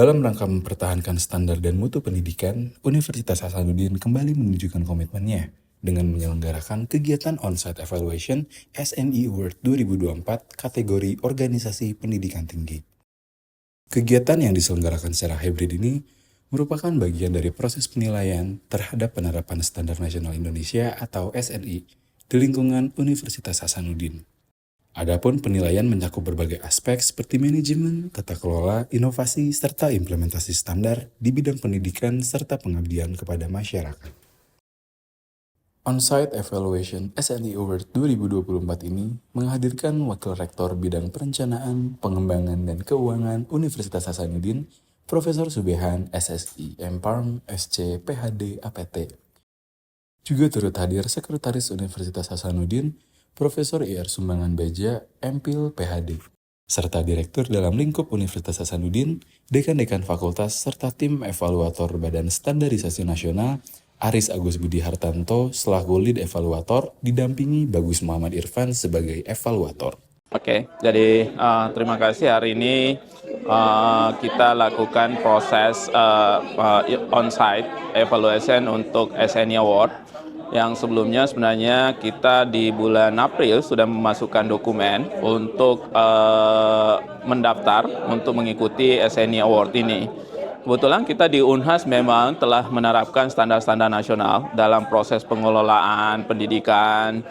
Dalam rangka mempertahankan standar dan mutu pendidikan, Universitas Hasanuddin kembali menunjukkan komitmennya dengan menyelenggarakan kegiatan On-Site Evaluation SNI Award 2024 kategori Organisasi Pendidikan Tinggi. Kegiatan yang diselenggarakan secara hybrid ini merupakan bagian dari proses penilaian terhadap penerapan Standar Nasional Indonesia atau SNI di lingkungan Universitas Hasanuddin. Adapun penilaian mencakup berbagai aspek seperti manajemen, tata kelola, inovasi, serta implementasi standar di bidang pendidikan serta pengabdian kepada masyarakat. On-Site Evaluation SNI Award 2024 ini menghadirkan Wakil Rektor Bidang Perencanaan, Pengembangan, dan Keuangan Universitas Hasanuddin, Profesor Subehan, SSI, MPharm, SC, PhD, APT. Juga turut hadir Sekretaris Universitas Hasanuddin, Profesor IR Sumbangan Baja, MPhil, PhD, serta Direktur dalam lingkup Universitas Hasanuddin, Dekan-Dekan Fakultas, serta tim evaluator Badan Standarisasi Nasional, Aris Agus Budi Hartanto selaku lead evaluator, didampingi Bagus Muhammad Irfan sebagai evaluator. Oke, jadi terima kasih hari ini kita lakukan proses on-site evaluation untuk SNI Award. Yang sebelumnya sebenarnya kita di bulan April sudah memasukkan dokumen untuk mendaftar untuk mengikuti SNI Award ini. Kebetulan kita di Unhas memang telah menerapkan standar-standar nasional dalam proses pengelolaan pendidikan,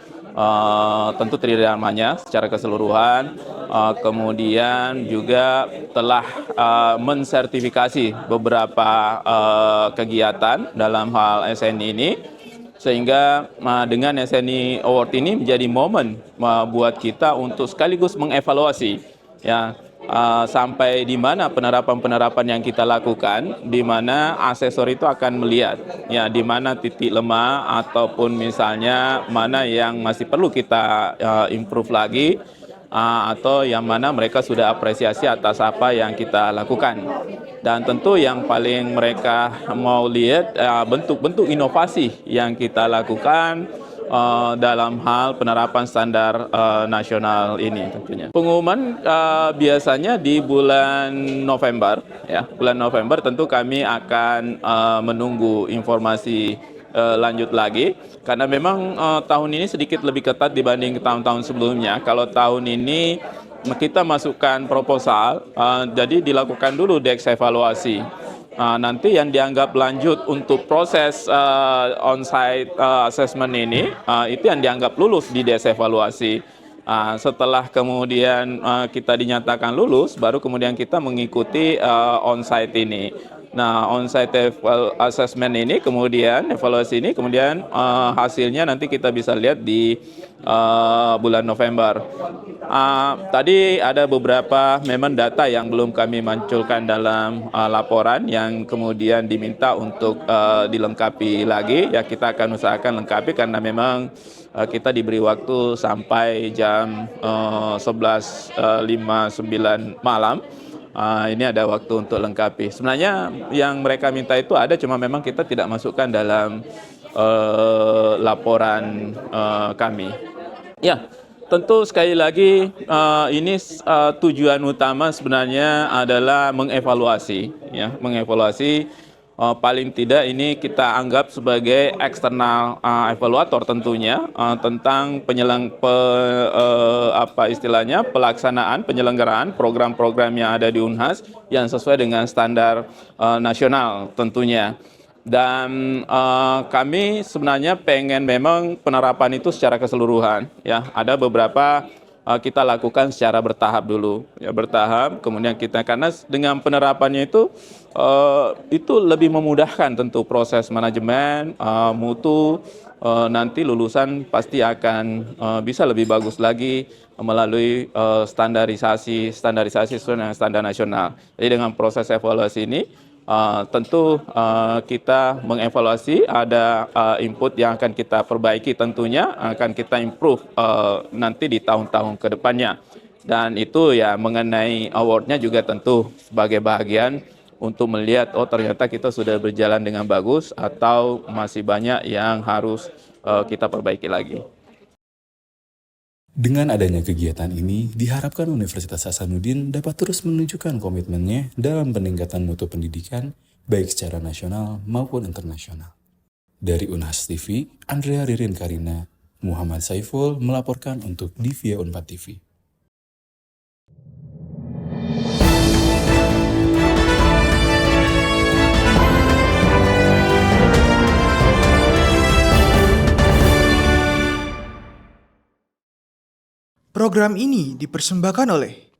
tentu tridharmanya secara keseluruhan, kemudian juga telah mensertifikasi beberapa kegiatan dalam hal SNI ini, sehingga dengan SNI Award ini menjadi momen buat kita untuk sekaligus mengevaluasi ya sampai di mana penerapan-penerapan yang kita lakukan, di mana asesor itu akan melihat ya di mana titik lemah ataupun misalnya mana yang masih perlu kita improve lagi, atau yang mana mereka sudah apresiasi atas apa yang kita lakukan. Dan tentu yang paling mereka mau lihat bentuk-bentuk inovasi yang kita lakukan dalam hal penerapan standar nasional ini tentunya. Pengumuman biasanya di bulan November, ya. Bulan November tentu kami akan menunggu informasi lanjut lagi, karena memang tahun ini sedikit lebih ketat dibanding tahun-tahun sebelumnya. Kalau tahun ini kita masukkan proposal, jadi dilakukan dulu deks evaluasi. Nanti yang dianggap lanjut untuk proses on-site assessment ini, itu yang dianggap lulus di deks evaluasi. Setelah kemudian kita dinyatakan lulus, baru kemudian kita mengikuti on-site ini. Nah, on-site assessment ini kemudian, evaluasi ini kemudian hasilnya nanti kita bisa lihat di bulan November. Tadi ada beberapa memang data yang belum kami munculkan dalam laporan yang kemudian diminta untuk dilengkapi lagi. Ya, kita akan usahakan lengkapi karena memang kita diberi waktu sampai jam 11.59 malam. Ini ada waktu untuk lengkapi. Sebenarnya yang mereka minta itu ada, cuma memang kita tidak masukkan dalam laporan kami. Ya, tentu sekali lagi ini tujuan utama sebenarnya adalah mengevaluasi, ya, mengevaluasi. Paling tidak ini kita anggap sebagai eksternal evaluator tentunya tentang pelaksanaan penyelenggaraan program-program yang ada di Unhas yang sesuai dengan standar nasional tentunya. Dan kami sebenarnya pengen memang penerapan itu secara keseluruhan, ya. Ada beberapa kita lakukan secara bertahap dulu, ya, bertahap. Kemudian kita, karena dengan penerapannya itu lebih memudahkan tentu proses manajemen, mutu, nanti lulusan pasti akan bisa lebih bagus lagi melalui standarisasi sesuai dengan standar nasional. Jadi dengan proses evaluasi ini tentu kita mengevaluasi, ada input yang akan kita perbaiki, tentunya akan kita improve nanti di tahun-tahun ke depannya. Dan itu ya mengenai awardnya juga tentu sebagai bagian untuk melihat ternyata kita sudah berjalan dengan bagus atau masih banyak yang harus kita perbaiki lagi. Dengan adanya kegiatan ini, diharapkan Universitas Hasanuddin dapat terus menunjukkan komitmennya dalam peningkatan mutu pendidikan, baik secara nasional maupun internasional. Dari Unhas TV, Andrea Ririn Karina, Muhammad Saiful melaporkan untuk Divia Unpad TV. Program ini dipersembahkan oleh